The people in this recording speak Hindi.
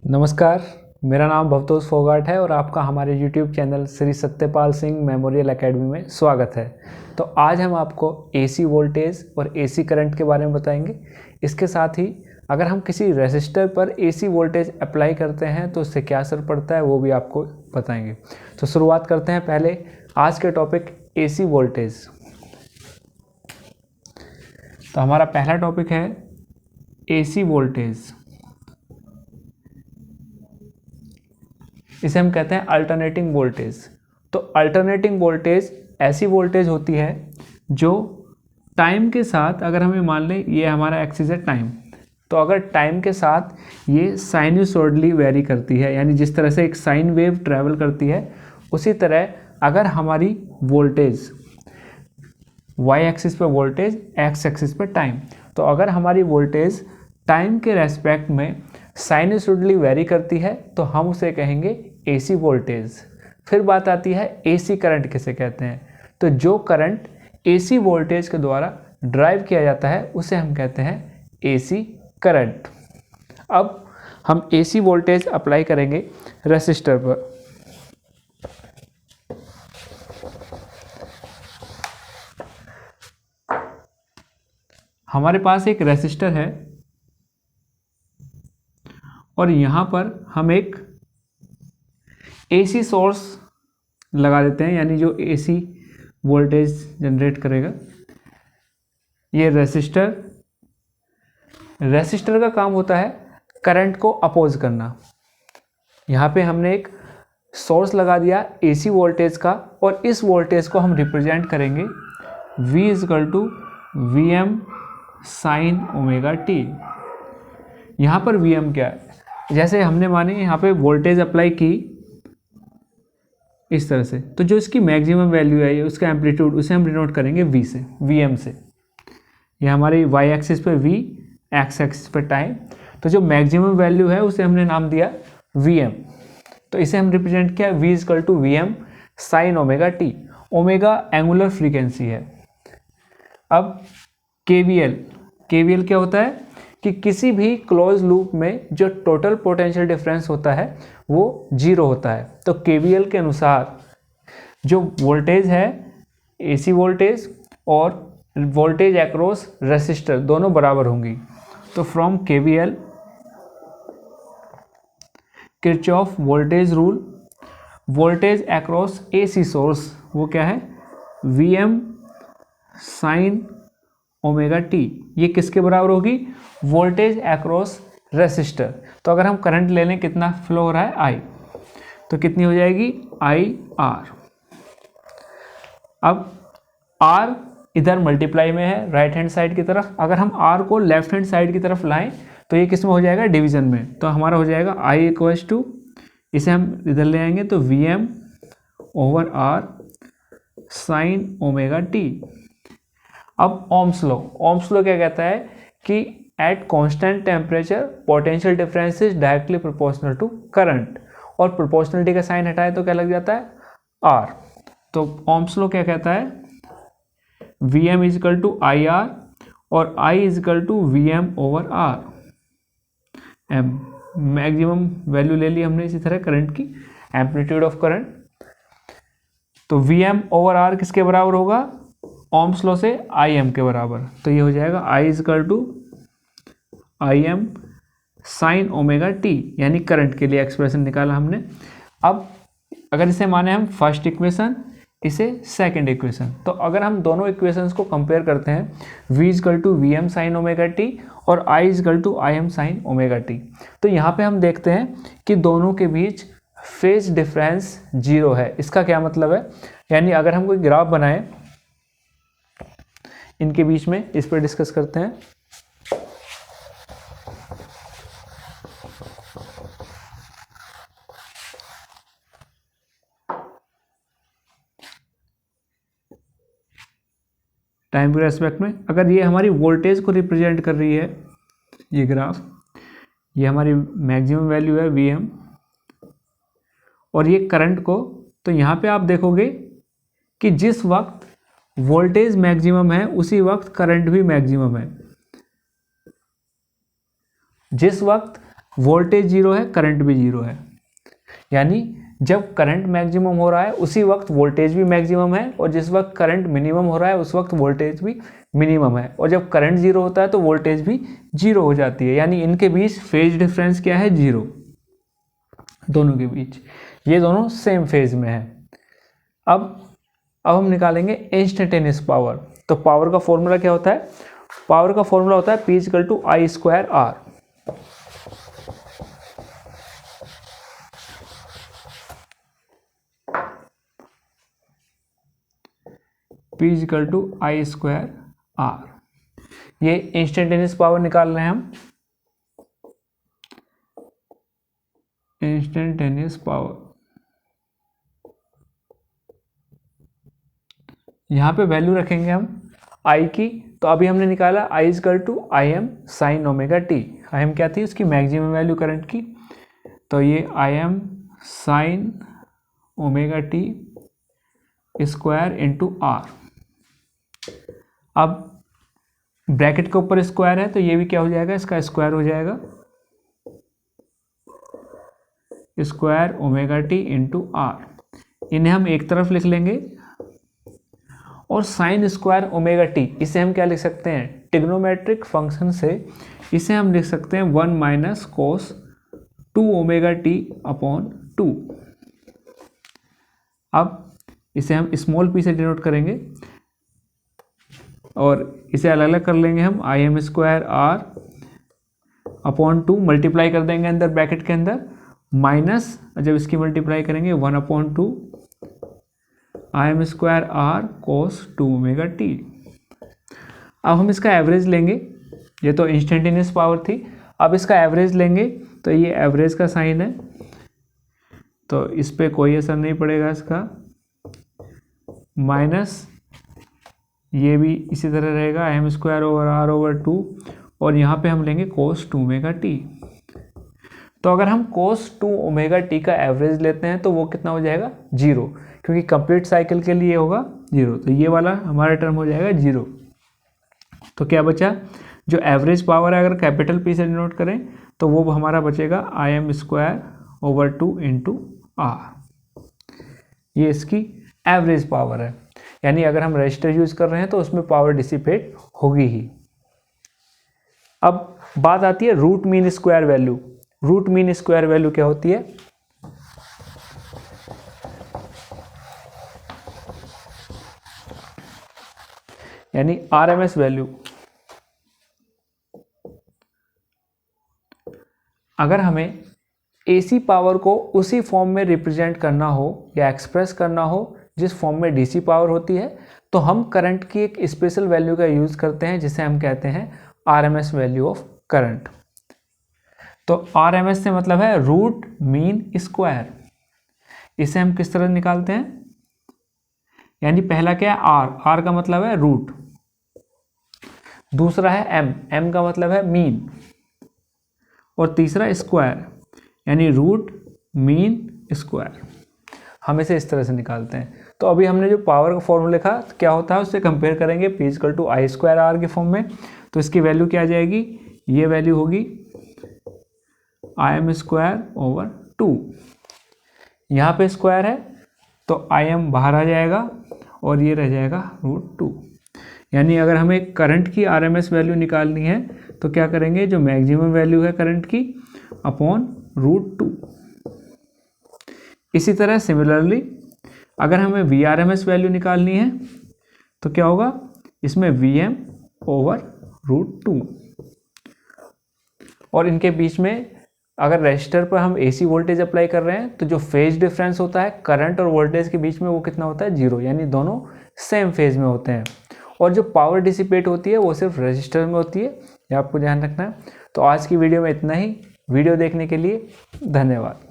नमस्कार, मेरा नाम भवतोष फोगाट है और आपका हमारे YouTube channel Shri Satyapal Singh memorial academy में स्वागत है। तो आज हम आपको AC वोल्टेज और AC करंट के बारे में बताएंगे। इसके साथ ही अगर हम किसी रेसिस्टर पर AC वोल्टेज अप्लाई करते हैं तो उससे क्या असर पड़ता है वो भी आपको बताएंगे। तो शुरुआत करते हैं पहले आज के टॉपिक AC वोल्टेज। तो हमारा पहला टॉपिक है AC वोल्टेज। इसे हम कहते हैं अल्टरनेटिंग वोल्टेज। तो अल्टरनेटिंग वोल्टेज ऐसी वोल्टेज होती है जो टाइम के साथ, अगर हमें मान लें ये हमारा एक्सिस है टाइम, तो अगर टाइम के साथ ये साइनसॉइडली वेरी करती है, यानी जिस तरह से एक साइन वेव ट्रैवल करती है उसी तरह अगर हमारी वोल्टेज वाई एक्सिस पे वोल्टेज, एक्स एक्सिस पे टाइम, तो अगर हमारी वोल्टेज टाइम के रेस्पेक्ट में साइनसॉइडली वेरी करती है तो हम उसे कहेंगे AC वोल्टेज। फिर बात आती है AC करंट किसे कहते हैं। तो जो करंट AC वोल्टेज के द्वारा ड्राइव किया जाता है उसे हम कहते हैं AC करंट। अब हम AC वोल्टेज अप्लाई करेंगे रेसिस्टर पर। हमारे पास एक रेसिस्टर है और यहाँ पर हम एक AC सोर्स लगा देते हैं, यानी जो AC वोल्टेज जनरेट करेगा। ये रेसिस्टर का काम होता है करंट को अपोज करना। यहाँ पे हमने एक सोर्स लगा दिया AC वोल्टेज का और इस वोल्टेज को हम रिप्रेजेंट करेंगे V = VM sin omega t। यहाँ पर VM क्या है, जैसे हमने माने यहाँ पे वोल्टेज अप्लाई की इस तरह से, तो जो इसकी मैक्सिमम वैल्यू है उसका एम्पलीट्यूड, उसे हम डिनोट करेंगे V से, VM से। ये हमारी Y एक्सिस पे V, X एक्सिस पे टाइम, तो जो मैक्सिमम वैल्यू है उसे हमने नाम दिया VM। तो इसे हम रिप्रेजेंट किया V = VM sin omega t। Omega angular frequency है। अब KVL क्या होता है कि किसी भी क्लोज लूप में जो टोटल पोटेंशियल डिफरेंस होता है वो 0 होता है। तो KVL के अनुसार जो वोल्टेज है AC वोल्टेज और वोल्टेज अक्रॉस रेसिस्टर दोनों बराबर होंगी। तो from KVL Kirchhoff voltage rule, voltage across AC source वो क्या है VM sin ओमेगा t, ये किसके बराबर होगी, वोल्टेज अक्रॉस रेसिस्टर। तो अगर हम करंट ले लें कितना फ्लो हो रहा है I, तो कितनी हो जाएगी IR। अब R इधर मल्टीप्लाई में है राइट हैंड साइड की तरफ, अगर हम R को लेफ्ट हैंड साइड की तरफ लाएं तो ये किस में हो जाएगा, डिवीजन में। तो हमारा हो जाएगा I = इसे हम इधर ले आएंगे तो VM/R sin ओमेगा t। अब ओम्स लॉ क्या कहता है कि at constant temperature potential difference is directly proportional to current, और प्रोपोर्शनलिटी का साइन हटाए तो क्या लग जाता है R। तो ओम्स लॉ क्या कहता है, VM = IR और I = VM/R। मैक्सिमम वैल्यू ले ली हमने इसी तरह करंट की, एम्पलीट्यूड ऑफ करंट। तो VM/R किसके बराबर होगा, ओम्स लॉ से IM के बराबर। तो ये हो जाएगा I = IM sin omega t, यानी करंट के लिए एक्सप्रेशन निकाला हमने। अब अगर इसे माने हम फर्स्ट इक्वेशन, इसे सेकंड इक्वेशन, तो अगर हम दोनों इक्वेशंस को कंपेयर करते हैं V = VM sin omega t और I = IM sin omega t, तो यहाँ पे हम देखते हैं कि दोनों के बीच फेज डिफरेंस 0 है। इसका क्या मतलब है, यानी अगर हम कोई ग्राफ बनाएं इनके बीच में, इस पर डिस्कस करते हैं। टाइम के रेस्पेक्ट में अगर ये हमारी वोल्टेज को रिप्रेजेंट कर रही है, ये ग्राफ, ये हमारी मैक्सिमम वैल्यू है VM और ये करंट को, तो यहाँ पे आप देखोगे कि जिस वक्त वोल्टेज मैक्सिमम है उसी वक्त करंट भी मैक्सिमम है। जिस वक्त वोल्टेज जीरो है, करंट भी जीरो है। यानी जब करंट मैक्सिमम हो रहा है उसी वक्त वोल्टेज भी मैक्सिमम है, और जिस वक्त करंट मिनिमम हो रहा है उस वक्त वोल्टेज भी मिनिमम है। और जब करंट जीरो होता है तो वोल्टेज भी जीरो हो जाती है। यानी इनके बीच फेज डिफरेंस क्या है? जीरो। दोनों के बीच ये दोनों सेम फेज में है। अब हम निकालेंगे इंस्टेंटेनियस पावर। तो पावर का फॉर्मूला क्या होता है? पावर का फॉर्मूला होता है P = I square R। P = I square R। ये इंस्टेंटेनियस पावर निकाल रहे हैं हम। इंस्टेंटेनियस पावर यहाँ पे वैल्यू रखेंगे हम I की। तो अभी हमने निकाला I = Im sin ωt। Im क्या थी? उसकी मैक्सिमम वैल्यू करंट की। तो ये Im sin ωt square into R। अब ब्रैकेट के ऊपर स्क्वायर है तो ये भी क्या हो जाएगा? इसका स्क्वायर हो जाएगा, स्क्वायर ωt इंटू R। इन्हें हम एक तरफ लिख लेंगे। और साइन स्क्वायर ωt इसे हम क्या लिख सकते हैं? ट्रिग्नोमेट्रिक फंक्शन से इसे हम लिख सकते हैं 1 माइनस कोस 2ωt/2। अब इसे हम स्मॉल p से डिनोट करेंगे और इसे अलग अलग कर लेंगे हम। Im स्क्वायर R/2 मल्टीप्लाई कर देंगे अंदर ब्रैकेट के अंदर, माइनस जब इसकी मल्टीप्लाई करेंगे 1/2 Im square R cos 2ωt। अब हम इसका एवरेज लेंगे। ये तो इंस्टेंटेनियस पावर थी, अब इसका एवरेज लेंगे। तो ये एवरेज का साइन है तो इस पर कोई असर नहीं पड़ेगा इसका, माइनस ये भी इसी तरह रहेगा Im स्क्वायर ओवर R/2। और यहाँ पे हम लेंगे cos 2ωt। तो अगर हम cos 2ωt का एवरेज लेते हैं तो वो कितना हो जाएगा? जीरो, क्योंकि कंप्लीट साइकिल के लिए होगा जीरो। तो ये वाला हमारा टर्म हो जाएगा जीरो। तो क्या बचा? जो एवरेज पावर है अगर कैपिटल P से डिनोट करें तो वो हमारा बचेगा Im square over 2 into R। ये इसकी एवरेज पावर है। यानी अगर हम रजिस्टर यूज कर रहे हैं तो उसमें पावर डिसिपेट होगी ही। अब बात आती है root mean square value. Root mean square value क्या होती है? यानी RMS वैल्यू। अगर हमें AC पावर को उसी फॉर्म में रिप्रेजेंट करना हो या एक्सप्रेस करना हो जिस फॉर्म में DC पावर होती है, तो हम करंट की एक स्पेशल वैल्यू का यूज करते हैं जिसे हम कहते हैं RMS वैल्यू ऑफ करंट। तो RMS से मतलब है रूट मीन स्क्वायर। इसे हम किस तरह निकालते हैं? यानी पहला क्या है? R का मतलब है रूट। दूसरा है M का मतलब है मीन। और तीसरा स्क्वायर, यानी रूट मीन स्क्वायर। हम इसे इस तरह से निकालते हैं। तो अभी हमने जो पावर का फॉर्मूला लिखा क्या होता है उससे कंपेयर करेंगे P = I स्क्वायर R के फॉर्म में। तो इसकी वैल्यू क्या आ जाएगी? ये वैल्यू होगी Im स्क्वायर ओवर 2। यहाँ पे स्क्वायर है तो Im बाहर आ जाएगा और ये रह जाएगा √2। यानी अगर हमें करंट की RMS वैल्यू निकालनी है तो क्या करेंगे? जो मैक्सिमम वैल्यू है करंट की अपॉन √2। इसी तरह सिमिलरली अगर हमें VRMS वैल्यू निकालनी है तो क्या होगा? इसमें Vm ओवर √2। और इनके बीच में अगर रजिस्टर पर हम AC वोल्टेज अप्लाई कर रहे हैं तो जो फेज डिफरेंस होता है करंट और वोल्टेज के बीच में वो कितना होता है? जीरो। यानी दोनों सेम फेज में होते हैं। और जो पावर डिसिपेट होती है वो सिर्फ रजिस्टर में होती है, ये आपको ध्यान रखना है। तो आज की वीडियो में इतना ही। वीडियो देखने के लिए धन्यवाद।